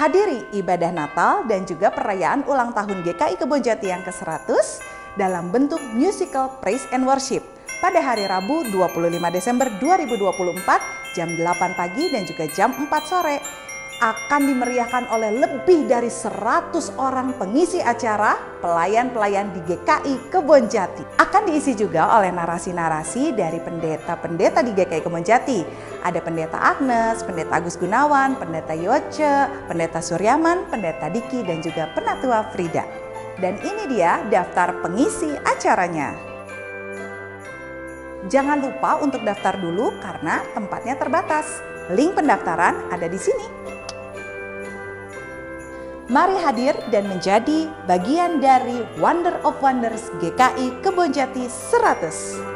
Hadiri ibadah Natal dan juga perayaan ulang tahun GKI Kebonjati yang ke-100 dalam bentuk musical Praise and Worship pada hari Rabu 25 Desember 2024 jam 8 pagi dan juga jam 4 sore. Akan dimeriahkan oleh lebih dari 100 orang pengisi acara, pelayan-pelayan di GKI Kebonjati. Akan diisi juga oleh narasi-narasi dari pendeta-pendeta di GKI Kebonjati. Ada Pendeta Agnes, Pendeta Agus Gunawan, Pendeta Yoce, Pendeta Suryaman, Pendeta Diki, dan juga Penatua Frida. Dan ini dia daftar pengisi acaranya. Jangan lupa untuk daftar dulu karena tempatnya terbatas. Link pendaftaran ada di sini. Mari hadir dan menjadi bagian dari Wonder of Wonders GKI Kebonjati 100.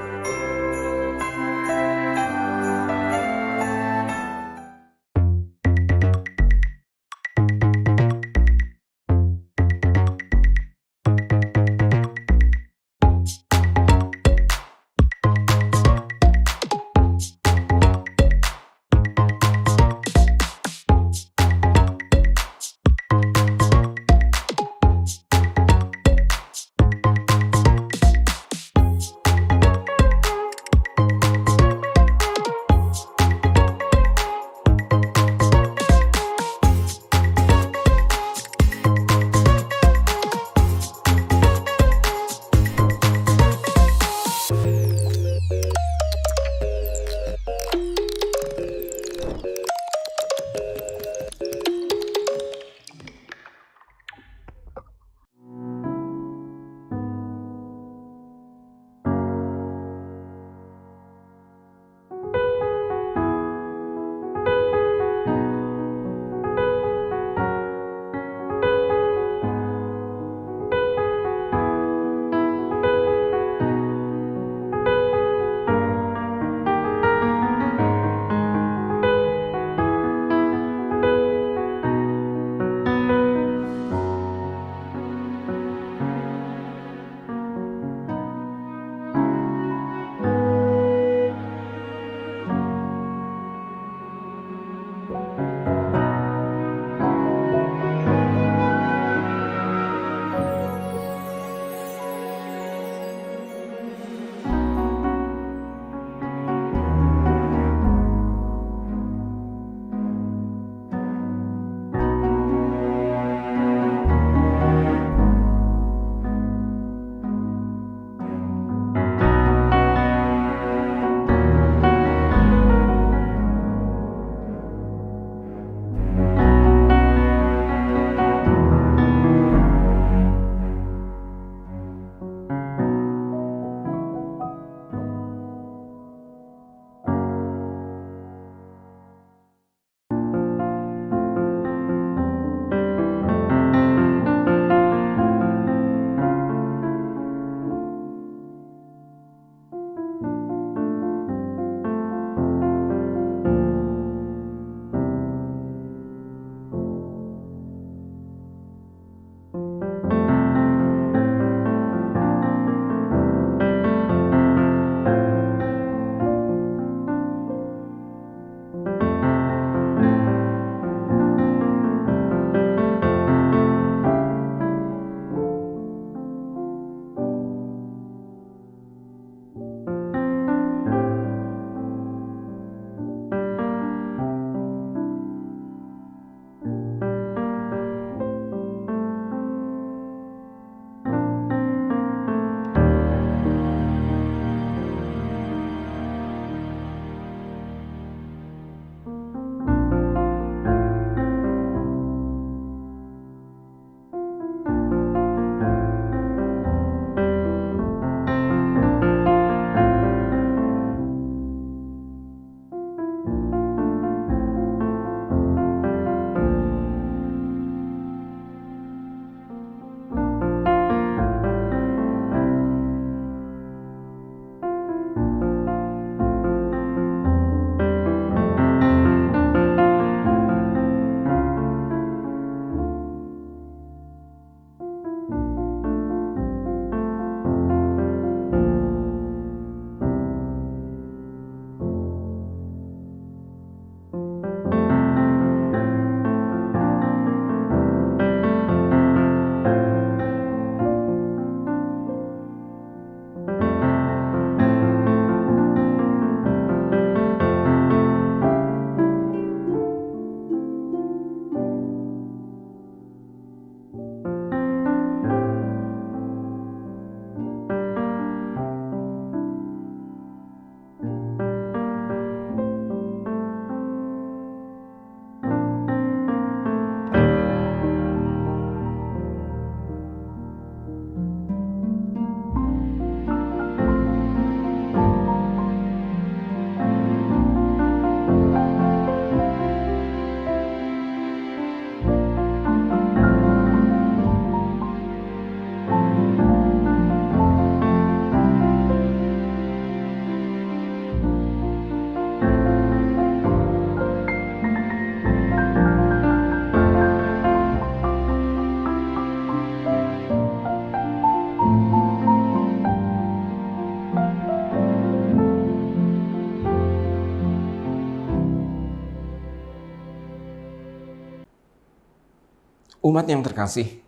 Umat yang terkasih,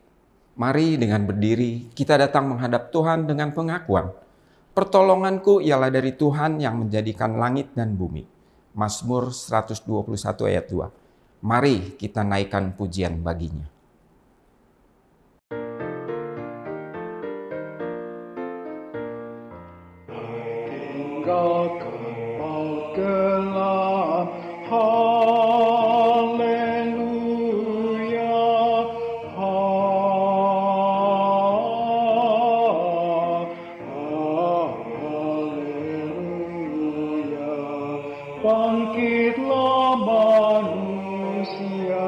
mari dengan berdiri kita datang menghadap Tuhan dengan pengakuan. Pertolonganku ialah dari Tuhan yang menjadikan langit dan bumi. Mazmur 121 ayat 2. Mari kita naikkan pujian baginya. Tinggalkan maut gelap, haleluya, haleluya. Bangkitlah manusia,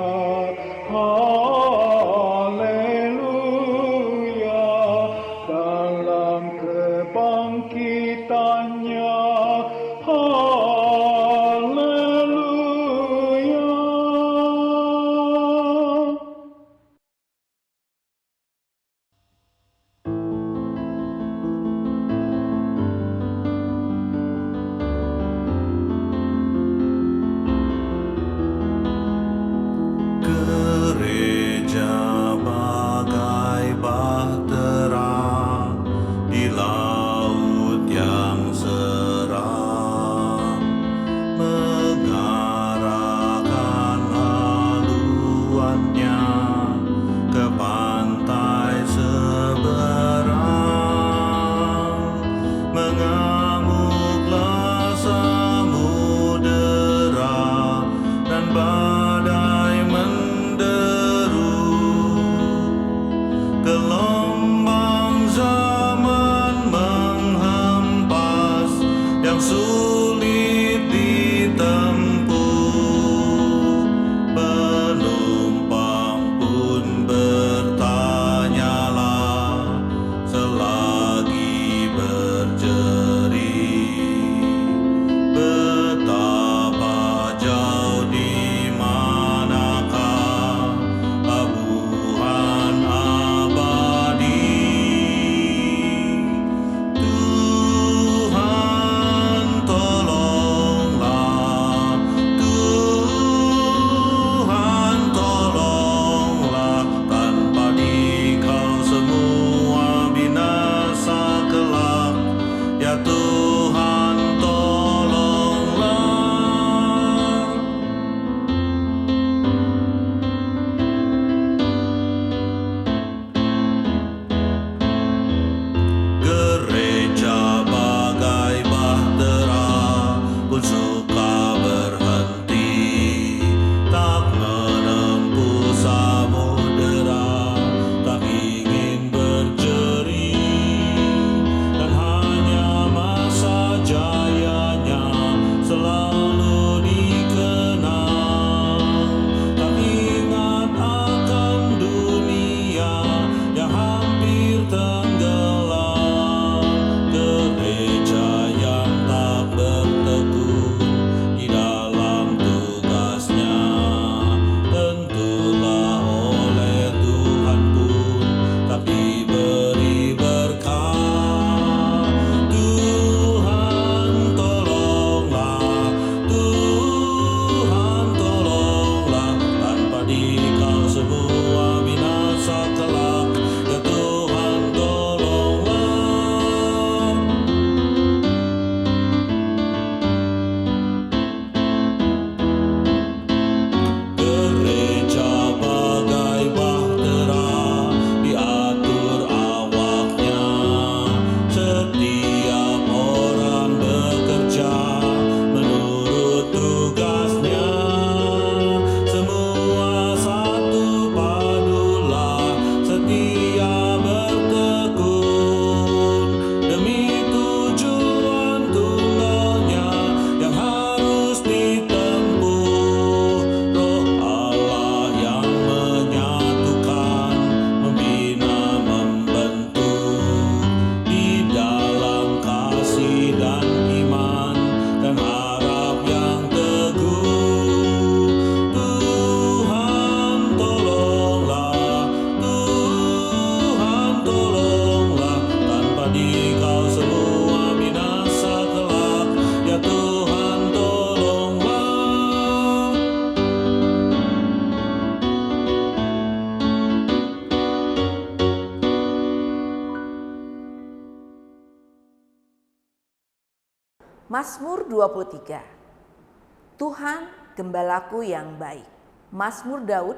Mazmur 23. Tuhan gembalaku yang baik. Mazmur Daud,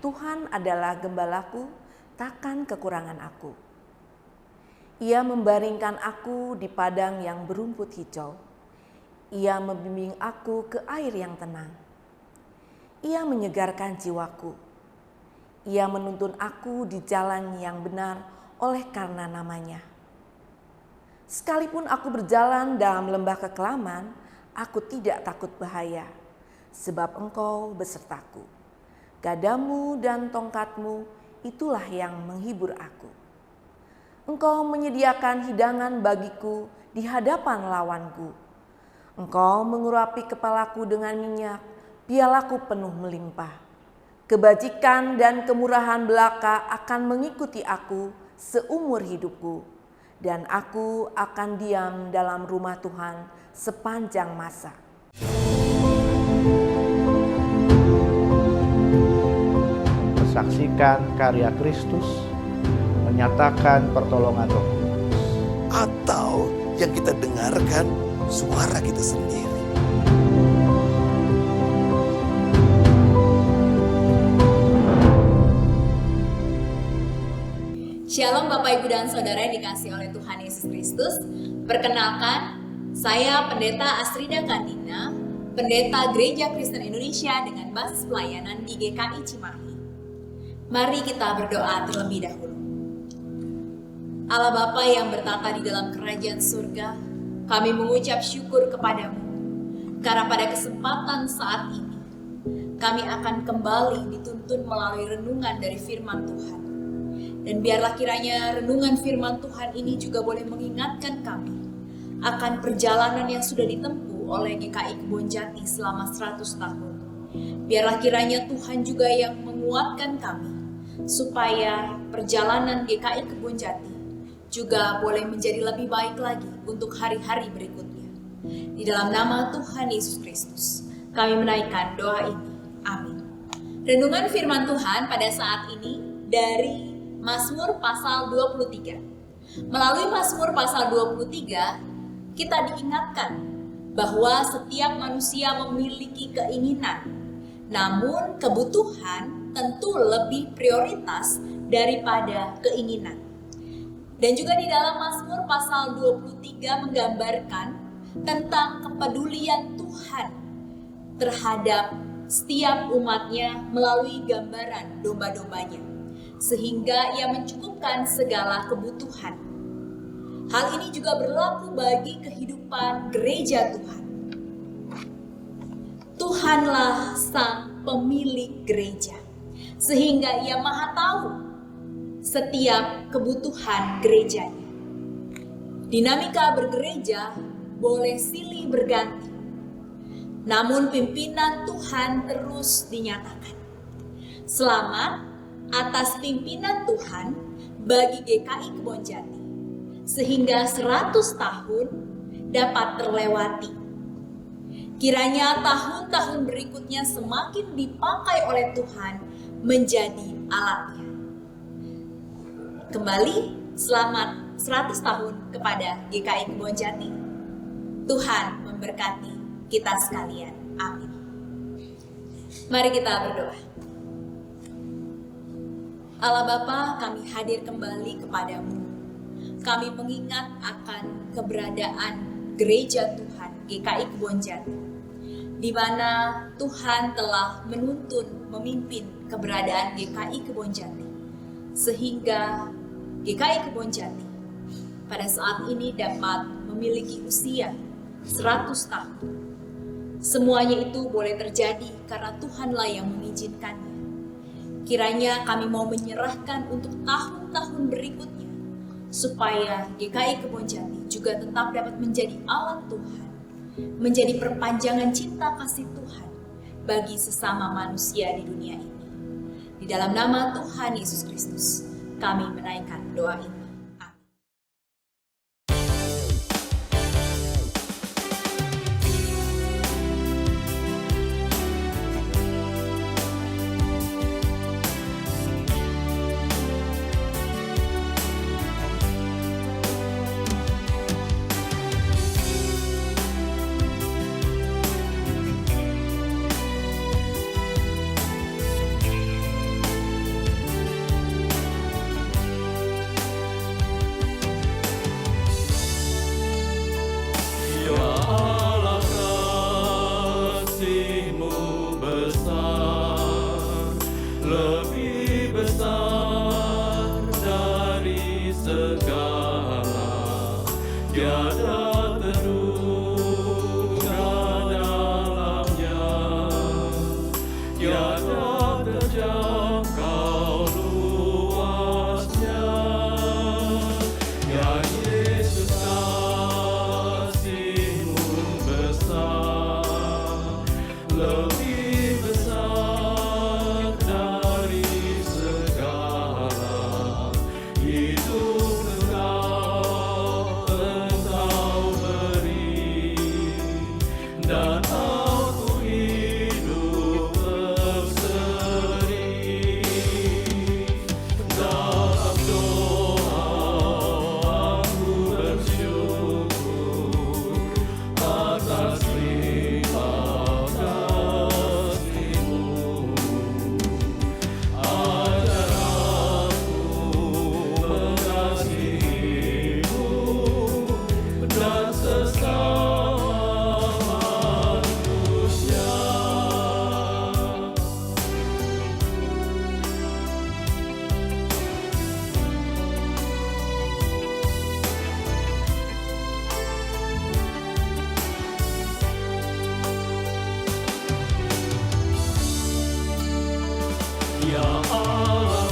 Tuhan adalah gembalaku, takkan kekurangan aku. Ia membaringkan aku di padang yang berumput hijau. Ia membimbing aku ke air yang tenang. Ia menyegarkan jiwaku. Ia menuntun aku di jalan yang benar oleh karena namanya. Sekalipun aku berjalan dalam lembah kekelaman, aku tidak takut bahaya, sebab Engkau besertaku. Gadamu dan tongkatmu, itulah yang menghibur aku. Engkau menyediakan hidangan bagiku di hadapan lawanku. Engkau mengurapi kepalaku dengan minyak, pialaku penuh melimpah. Kebajikan dan kemurahan belaka akan mengikuti aku seumur hidupku, dan aku akan diam dalam rumah Tuhan sepanjang masa. Saksikan karya Kristus, menyatakan pertolongan Roh Kudus. Atau yang kita dengarkan suara kita sendiri. Shalom Bapak Ibu dan Saudara yang dikasihi oleh Tuhan Yesus Kristus. Perkenalkan, saya Pendeta Astrida Kandina, Pendeta Gereja Kristen Indonesia dengan basis pelayanan di GKI Cimahi. Mari kita berdoa terlebih dahulu. Allah Bapa yang bertata di dalam kerajaan surga, kami mengucap syukur kepadamu, karena pada kesempatan saat ini, kami akan kembali dituntun melalui renungan dari firman Tuhan. Dan biarlah kiranya renungan firman Tuhan ini juga boleh mengingatkan kami akan perjalanan yang sudah ditempuh oleh GKI Kebonjati selama 100 tahun. Biarlah kiranya Tuhan juga yang menguatkan kami supaya perjalanan GKI Kebonjati juga boleh menjadi lebih baik lagi untuk hari-hari berikutnya. Di dalam nama Tuhan Yesus Kristus, kami menaikkan doa ini. Amin. Renungan firman Tuhan pada saat ini dari Mazmur pasal 23. Melalui Mazmur pasal 23, kita diingatkan bahwa setiap manusia memiliki keinginan, namun kebutuhan tentu lebih prioritas daripada keinginan. Dan juga di dalam Mazmur pasal 23 menggambarkan tentang kepedulian Tuhan terhadap setiap umatnya melalui gambaran domba-dombanya, sehingga ia mencukupkan segala kebutuhan. Hal ini juga berlaku bagi kehidupan gereja Tuhan. Tuhanlah sang pemilik gereja, sehingga ia maha tahu setiap kebutuhan gerejanya. Dinamika bergereja boleh silih berganti, namun pimpinan Tuhan terus dinyatakan. Selamat atas pimpinan Tuhan bagi GKI Kebonjati, sehingga 100 tahun dapat terlewati. Kiranya tahun-tahun berikutnya semakin dipakai oleh Tuhan menjadi alatnya. Kembali, selamat 100 tahun kepada GKI Kebonjati. Tuhan memberkati kita sekalian. Amin. Mari kita berdoa. Allah Bapa, kami hadir kembali kepadamu. Kami mengingat akan keberadaan gereja Tuhan GKI Kebonjati, di mana Tuhan telah menuntun, memimpin keberadaan GKI Kebonjati, sehingga GKI Kebonjati pada saat ini dapat memiliki usia 100 tahun. Semuanya itu boleh terjadi karena Tuhanlah yang mengizinkannya. Kiranya kami mau menyerahkan untuk tahun-tahun berikutnya, supaya GKI Kebonjati juga tetap dapat menjadi alat Tuhan, menjadi perpanjangan cinta kasih Tuhan bagi sesama manusia di dunia ini. Di dalam nama Tuhan Yesus Kristus, kami menaikkan doa ini. Ya Allah,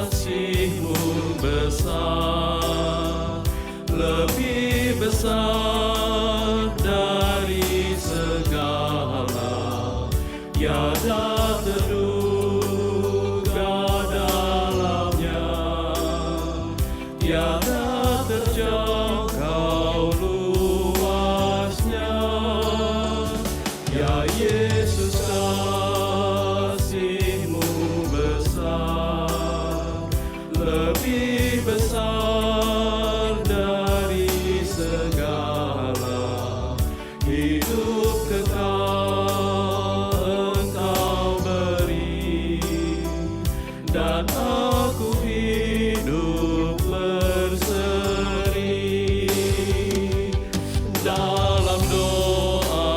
kasih-Mu besar, lebih besar dari segala yang terduga dalamnya, tiada terjangkau luasnya. Ya Yesus, kasih-Mu besar, lebih besar dari segala hidup kekal Engkau beri, dan aku hidup berseri. Dalam doa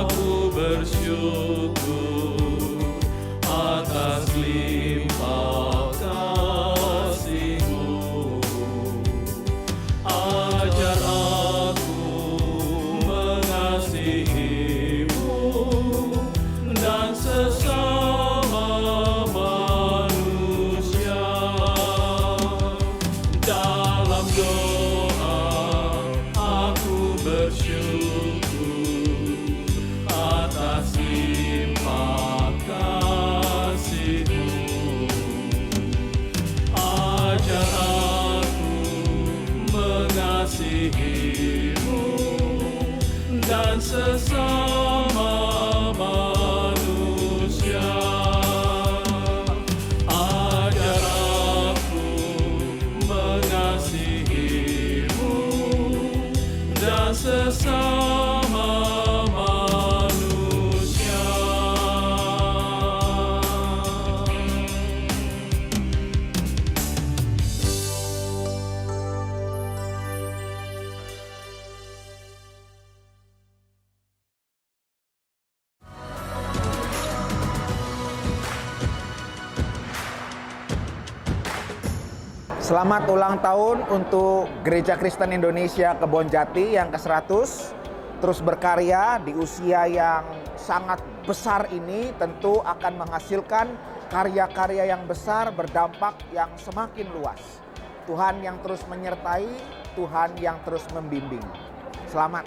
aku bersyukur atas limpah kasih-Mu. Ajar aku mengasihi-Mu dan sesama manusia. Dalam doa aku bersyukur atas limpah kasih-Mu. Ajar aku mengasihi-Mu dan sesama manusia. Ajar aku mengasihi-Mu dan sesama manusia. Selamat ulang tahun untuk Gereja Kristen Indonesia Kebonjati yang ke-100. Terus berkarya di usia yang sangat besar ini tentu akan menghasilkan karya-karya yang besar, berdampak yang semakin luas. Tuhan yang terus menyertai, Tuhan yang terus membimbing. Selamat.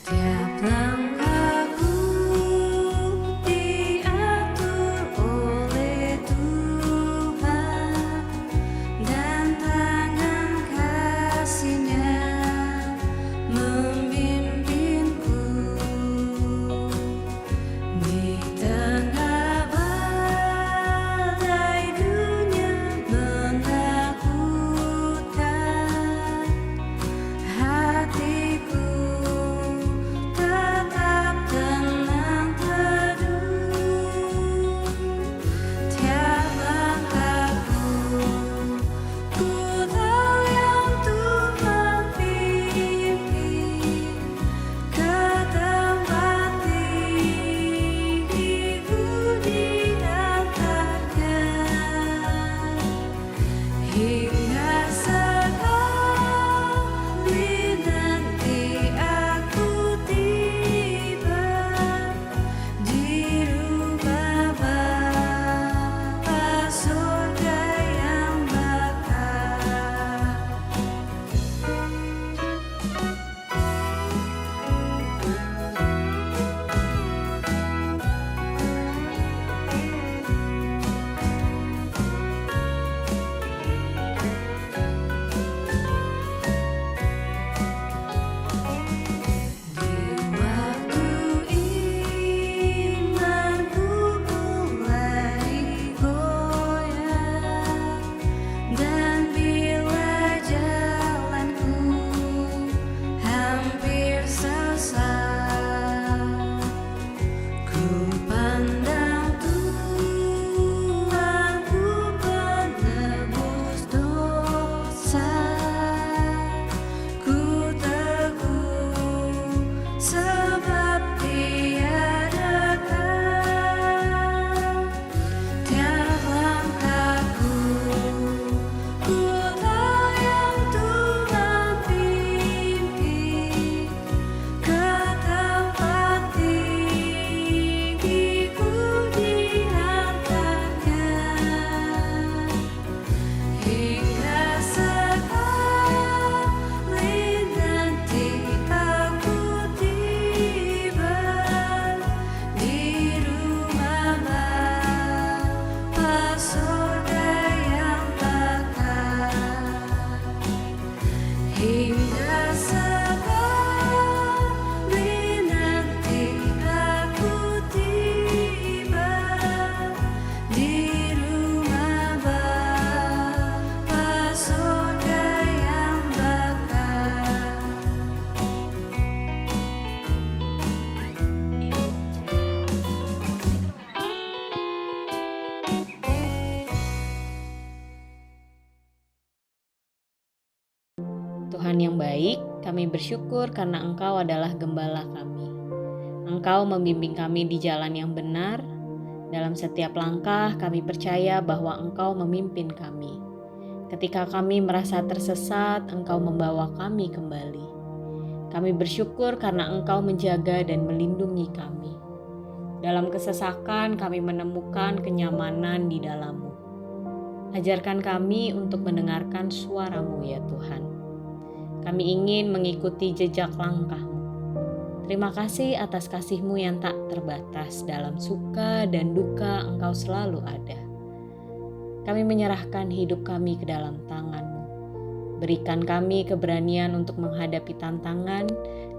Tiap langkahku diatur oleh Tuhan, dan tangan kasih-Nya membimbingku. Di tengah badai dunia menakutkan, hatiku tetap Tuhan yang baik, kami bersyukur karena Engkau adalah gembala kami. Engkau membimbing kami di jalan yang benar. Dalam setiap langkah, kami percaya bahwa Engkau memimpin kami. Ketika kami merasa tersesat, Engkau membawa kami kembali. Kami bersyukur karena Engkau menjaga dan melindungi kami. Dalam kesesakan, kami menemukan kenyamanan di dalam-Mu. Ajarkan kami untuk mendengarkan suara-Mu, ya Tuhan. Kami ingin mengikuti jejak langkah-Mu. Terima kasih atas kasih-Mu yang tak terbatas. Dalam suka dan duka Engkau selalu ada. Kami menyerahkan hidup kami ke dalam tangan-Mu. Berikan kami keberanian untuk menghadapi tantangan.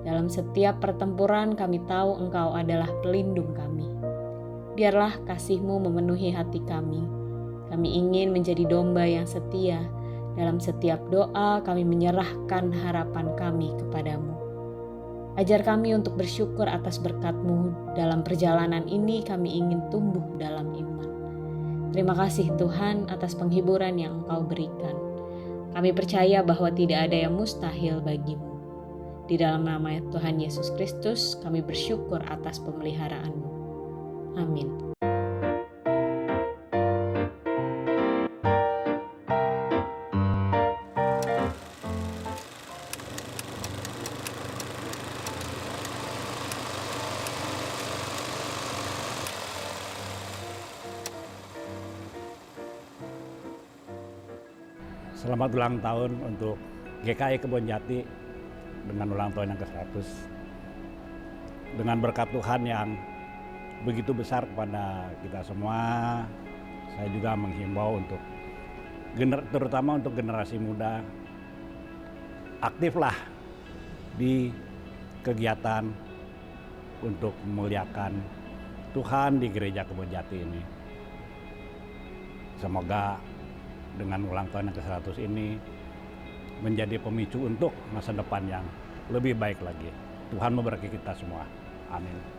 Dalam setiap pertempuran kami tahu Engkau adalah pelindung kami. Biarlah kasih-Mu memenuhi hati kami. Kami ingin menjadi domba yang setia. Dalam setiap doa kami menyerahkan harapan kami kepadamu. Ajar kami untuk bersyukur atas berkat-Mu. Dalam perjalanan ini kami ingin tumbuh dalam iman. Terima kasih Tuhan atas penghiburan yang Engkau berikan. Kami percaya bahwa tidak ada yang mustahil bagi-Mu. Di dalam nama Tuhan Yesus Kristus kami bersyukur atas pemeliharaan-Mu. Amin. Selamat ulang tahun untuk GKI Kebonjati dengan ulang tahun yang ke-100. Dengan berkat Tuhan yang begitu besar kepada kita semua, saya juga menghimbau untuk terutama untuk generasi muda, aktiflah di kegiatan untuk memuliakan Tuhan di Gereja Kebonjati ini. Semoga dengan ulang tahun yang ke-100 ini menjadi pemicu untuk masa depan yang lebih baik lagi. Tuhan memberkati kita semua. Amin.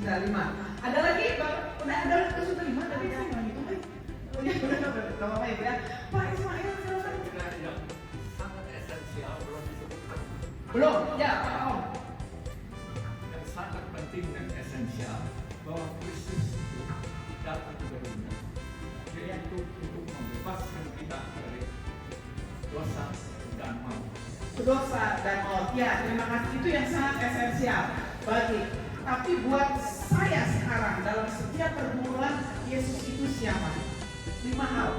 Sudah 5. Ada lagi, Bang? Udah ada ke sudah 5 tadi kan? Gitu kan? Ya udah, enggak apa-apa Ibu ya. Pak Ismail silakan. Yang sangat esensial belum disebutkan. Belum? Ya, Pak Om. Yang sangat penting dan esensial bahwa Kristus itu datang ke dunia. Yaitu untuk membebaskan kita dari dosa dan maut. Dosa dan maut. Ya, terima kasih. Itu yang sangat esensial bagi. Tapi buat saya sekarang dalam setiap pergumulan, Yesus itu siapa? 5 hal.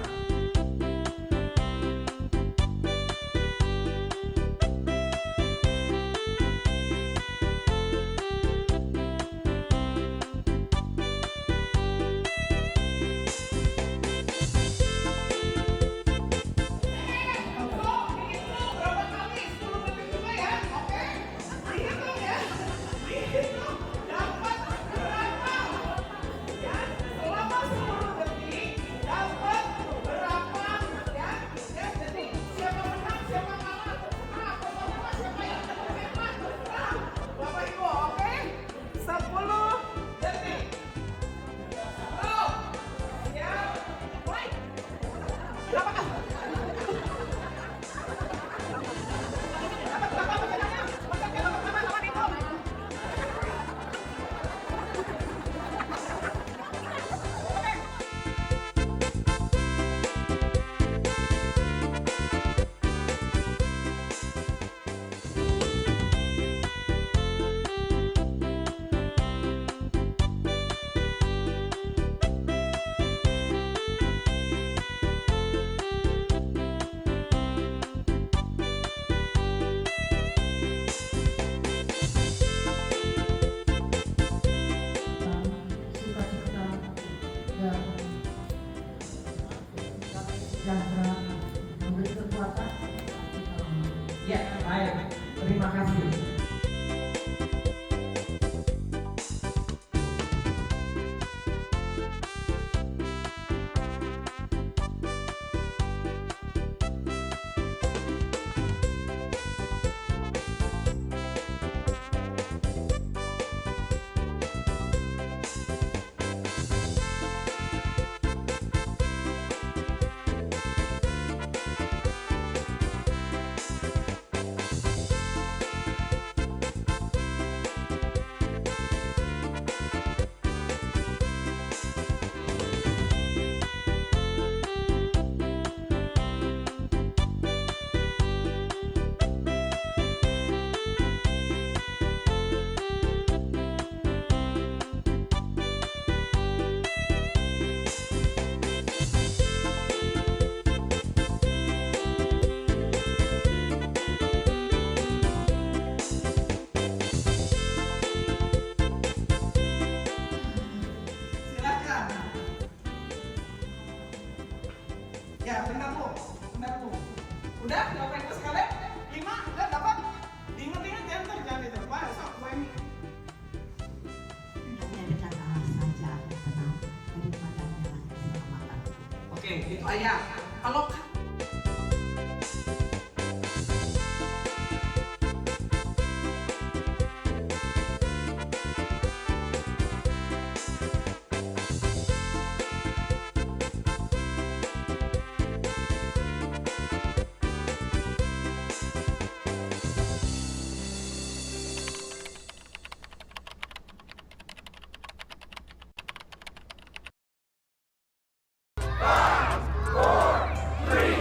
silakan. Ya, baik. Terima kasih. Silakan. Ya, bentar Bu. Udah, Bapak Ibu sekalian? 5, udah dapat? Ingat-ingat ya, ntar jangan itu. Pak, sok, Bu Emi. Hanya dengan Allah saja aku kenal daripada dengan keselamatan. Oke, itu ayah. Kalau Three,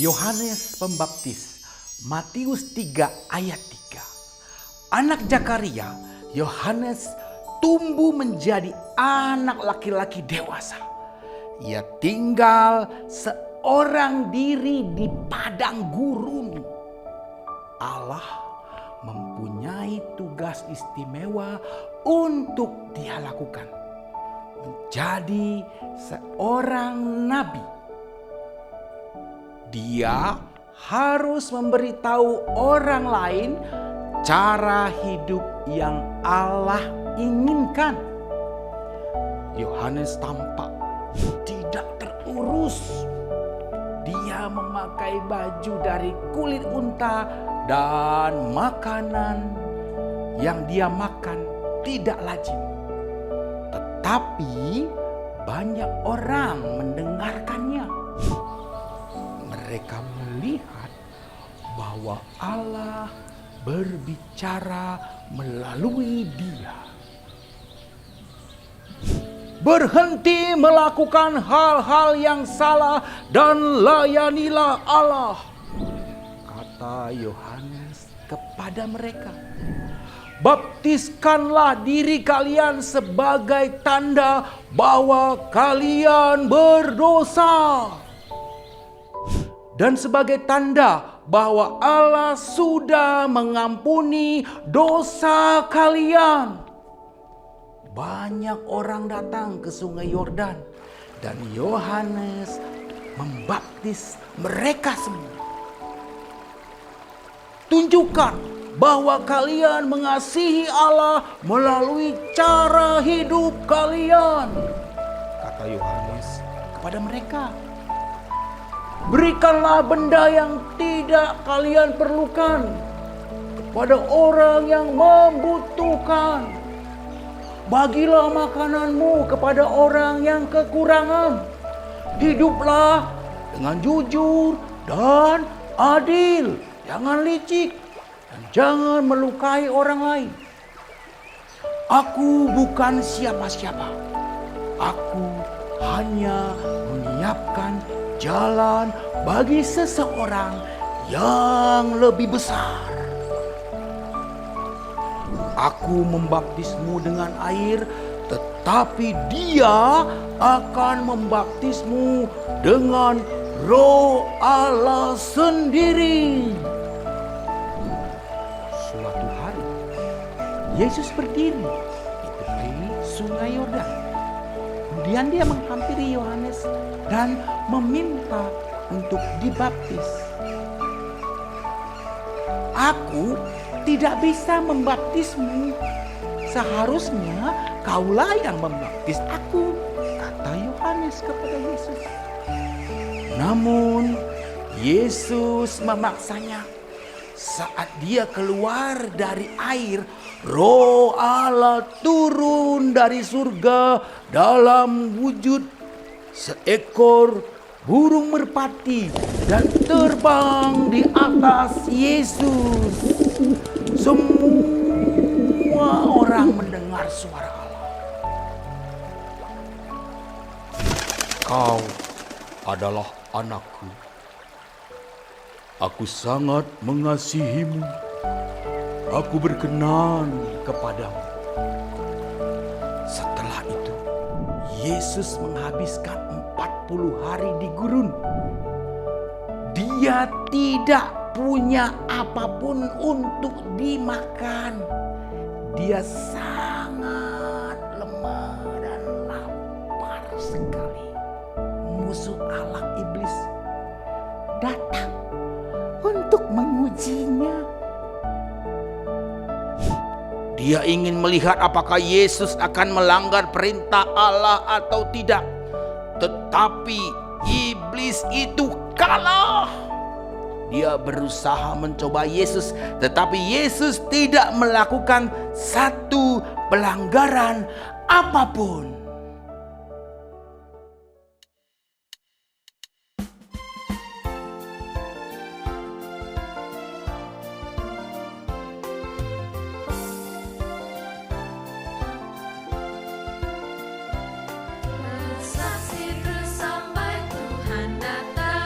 Yohanes Pembaptis, Matius 3 ayat 3. Anak Zakaria, Yohanes tumbuh menjadi anak laki-laki dewasa. Ia tinggal seorang diri di padang gurun. Allah mempunyai tugas istimewa untuk dia lakukan. Menjadi seorang nabi. Dia harus memberitahu orang lain cara hidup yang Allah inginkan. Yohanes tampak tidak terurus. Dia memakai baju dari kulit unta dan makanan yang dia makan tidak lazim. Tetapi banyak orang mendengarkannya. Mereka melihat bahwa Allah berbicara melalui dia. Berhenti melakukan hal-hal yang salah dan layanilah Allah, kata Yohanes kepada mereka. Baptiskanlah diri kalian sebagai tanda bahwa kalian berdosa. Dan sebagai tanda bahwa Allah sudah mengampuni dosa kalian. Banyak orang datang ke sungai Yordan dan Yohanes membaptis mereka semua. Tunjukkan bahwa kalian mengasihi Allah melalui cara hidup kalian, kata Yohanes kepada mereka. Berikanlah benda yang tidak kalian perlukan kepada orang yang membutuhkan. Bagilah makananmu kepada orang yang kekurangan. Hiduplah dengan jujur dan adil. Jangan licik dan jangan melukai orang lain. Aku bukan siapa-siapa. Aku hanya menyiapkan jalan bagi seseorang yang lebih besar. Aku membaptismu dengan air, tetapi dia akan membaptismu dengan Roh Allah sendiri. Suatu hari, Yesus berdiri di tepi sungai Yordan. Kemudian dia menghampiri Yohanes dan meminta untuk dibaptis. Aku tidak bisa membaptismu. Seharusnya kaulah yang membaptis aku, kata Yohanes kepada Yesus. Namun Yesus memaksanya. Saat dia keluar dari air, Roh Allah turun dari surga dalam wujud seekor burung merpati dan terbang di atas Yesus. Semua orang mendengar suara Allah. Kau adalah anakku. Aku sangat mengasihimu. Aku berkenan kepadamu. Setelah itu, Yesus menghabiskan 40 hari di gurun. Dia tidak punya apapun untuk dimakan. Dia sangat lemah dan lapar sekali. Musuh Allah iblis datang untuk mengujinya. Dia ingin melihat apakah Yesus akan melanggar perintah Allah atau tidak. Tetapi iblis itu kalah. Dia berusaha mencoba Yesus, tetapi Yesus tidak melakukan satu pelanggaran apapun. Bersaksi terus sampai Tuhan datang.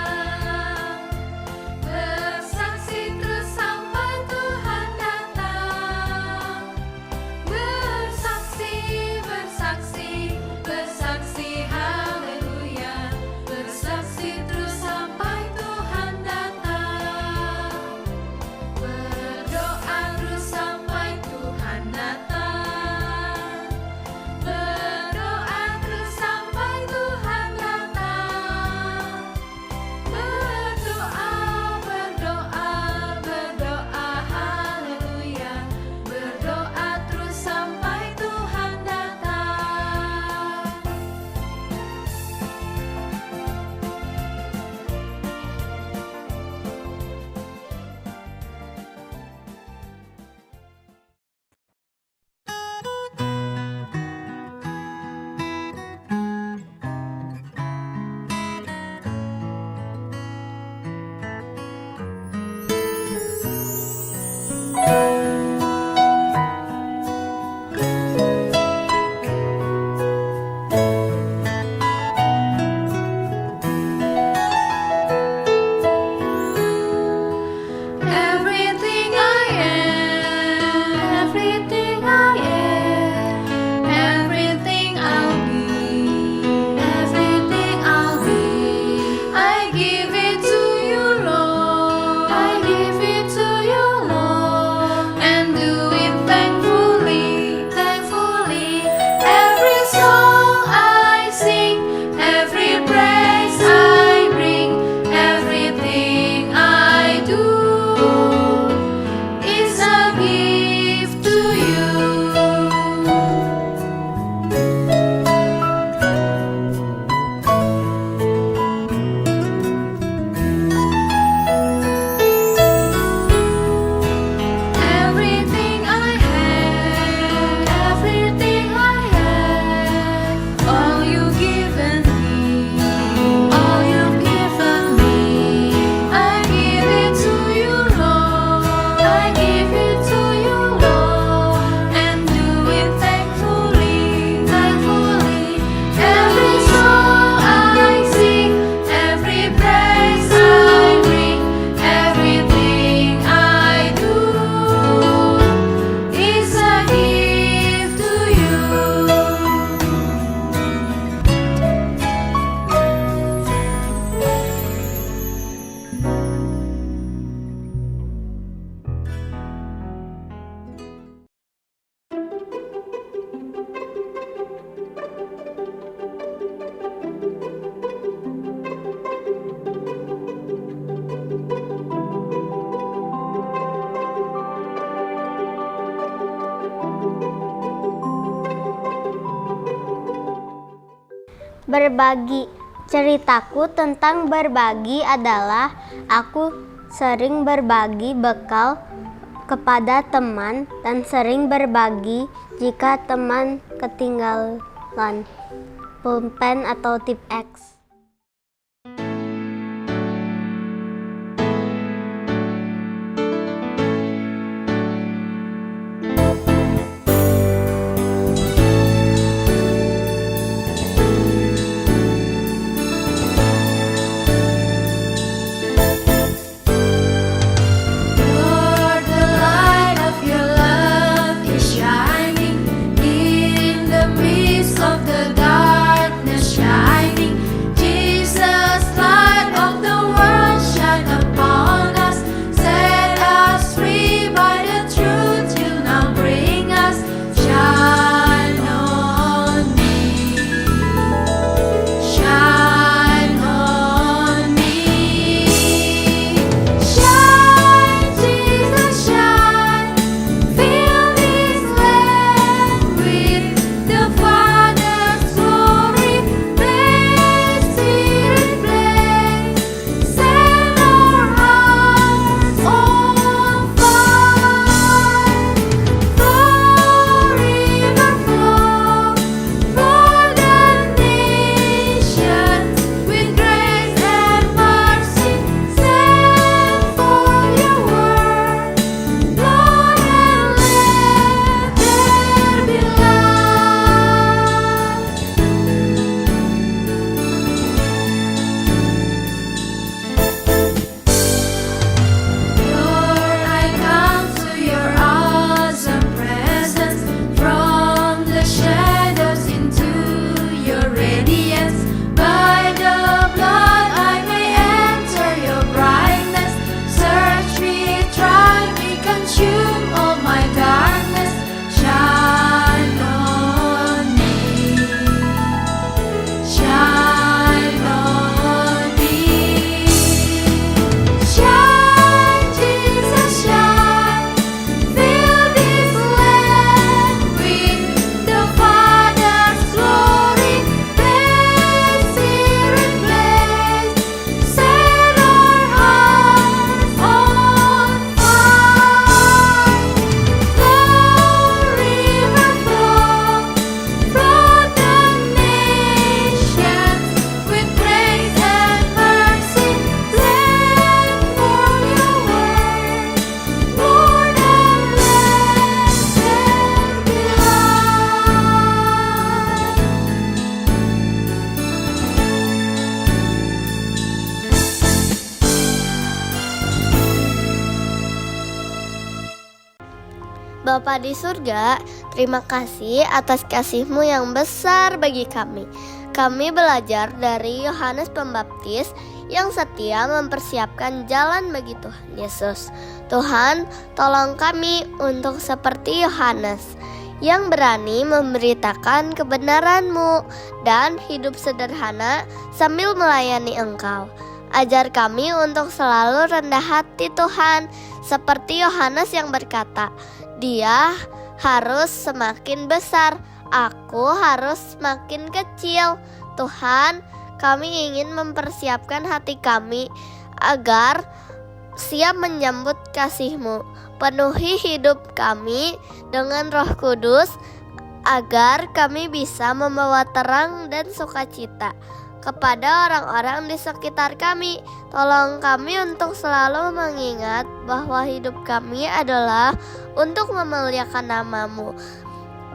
Berbagi. Ceritaku tentang berbagi adalah aku sering berbagi bekal kepada teman dan sering berbagi jika teman ketinggalan pulpen atau tip X. Bapa di surga, terima kasih atas kasih-Mu yang besar bagi kami. Kami belajar dari Yohanes Pembaptis yang setia mempersiapkan jalan bagi Tuhan Yesus. Tuhan, tolong kami untuk seperti Yohanes yang berani memberitakan kebenaran-Mu dan hidup sederhana sambil melayani Engkau. Ajar kami untuk selalu rendah hati Tuhan, seperti Yohanes yang berkata, Dia harus semakin besar, aku harus semakin kecil. Tuhan, kami ingin mempersiapkan hati kami agar siap menyambut kasih-Mu. Penuhi hidup kami dengan Roh Kudus agar kami bisa membawa terang dan sukacita kepada orang-orang di sekitar kami. Tolong kami untuk selalu mengingat bahwa hidup kami adalah untuk memuliakan nama-Mu.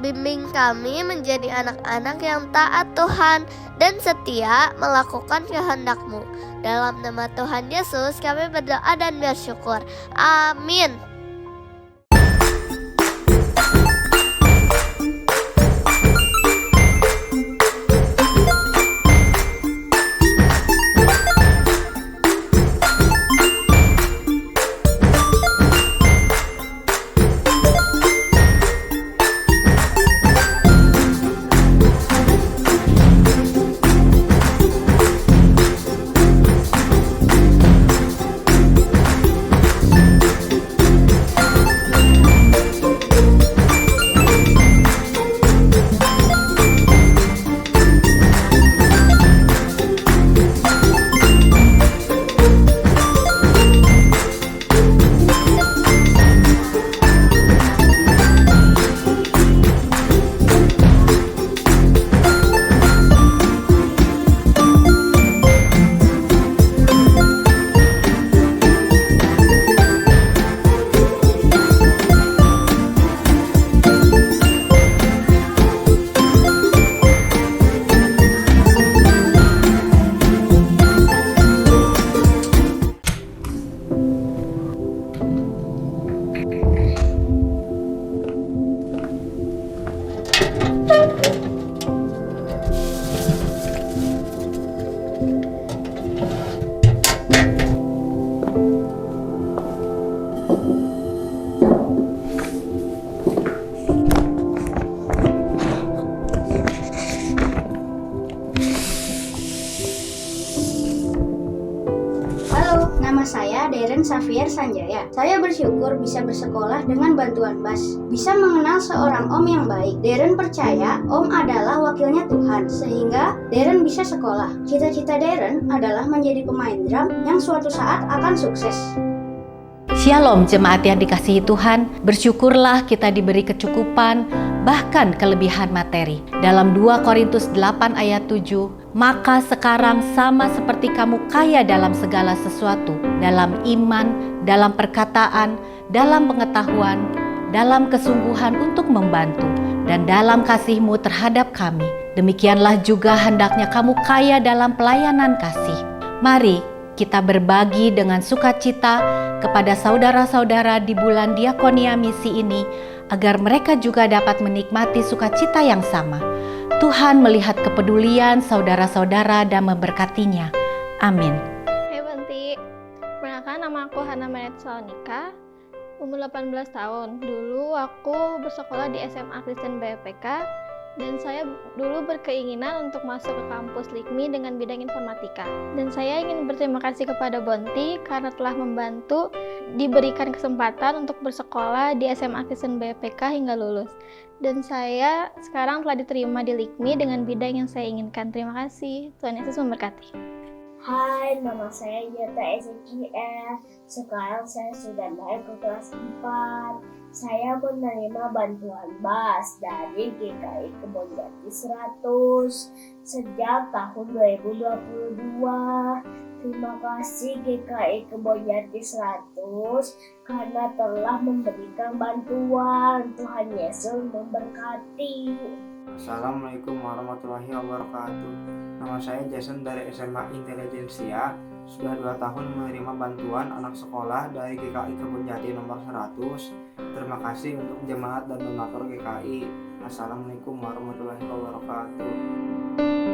Bimbing kami menjadi anak-anak yang taat Tuhan dan setia melakukan kehendak-Mu. Dalam nama Tuhan Yesus kami berdoa dan bersyukur. Amin. Nama saya Deren Xavier Sanjaya. Saya bersyukur bisa bersekolah dengan bantuan BAS. Bisa mengenal seorang om yang baik. Deren percaya om adalah wakilnya Tuhan, sehingga Deren bisa sekolah. Cita-cita Deren adalah menjadi pemain drum yang suatu saat akan sukses. Shalom jemaat yang dikasihi Tuhan, bersyukurlah kita diberi kecukupan, bahkan kelebihan materi. Dalam 2 Korintus 8 ayat 7, maka sekarang sama seperti kamu kaya dalam segala sesuatu, dalam iman, dalam perkataan, dalam pengetahuan, dalam kesungguhan untuk membantu, dan dalam kasihmu terhadap kami. Demikianlah juga hendaknya kamu kaya dalam pelayanan kasih. Mari kita berbagi dengan sukacita kepada saudara-saudara di bulan Diakonia Misi ini, agar mereka juga dapat menikmati sukacita yang sama. Tuhan melihat kepedulian saudara-saudara dan memberkatinya. Amin. Hai Banti, perkenalkan nama aku Hana Manet Salonika, umur 18 tahun. Dulu aku bersekolah di SMA Kristen BPK, dan saya dulu berkeinginan untuk masuk ke kampus LIKMI dengan bidang informatika. Dan saya ingin berterima kasih kepada Bonti karena telah membantu diberikan kesempatan untuk bersekolah di SMA Kristen BPK hingga lulus. Dan saya sekarang telah diterima di LIKMI dengan bidang yang saya inginkan. Terima kasih. Tuhan Yesus memberkati. Hai, nama saya Yota Ezekiel. Sekarang saya sudah naik ke kelas 4. Saya menerima bantuan BAS dari GKI Kebonjati 100 sejak tahun 2022. Terima kasih GKI Kebonjati 100 karena telah memberikan bantuan. Tuhan Yesus memberkati. Assalamualaikum warahmatullahi wabarakatuh. Nama saya Jason dari SMA Intelijensia. Sudah 2 tahun menerima bantuan anak sekolah dari GKI Kebonjati nomor 100. Terima kasih untuk jemaat dan donatur GKI. Assalamualaikum warahmatullahi wabarakatuh.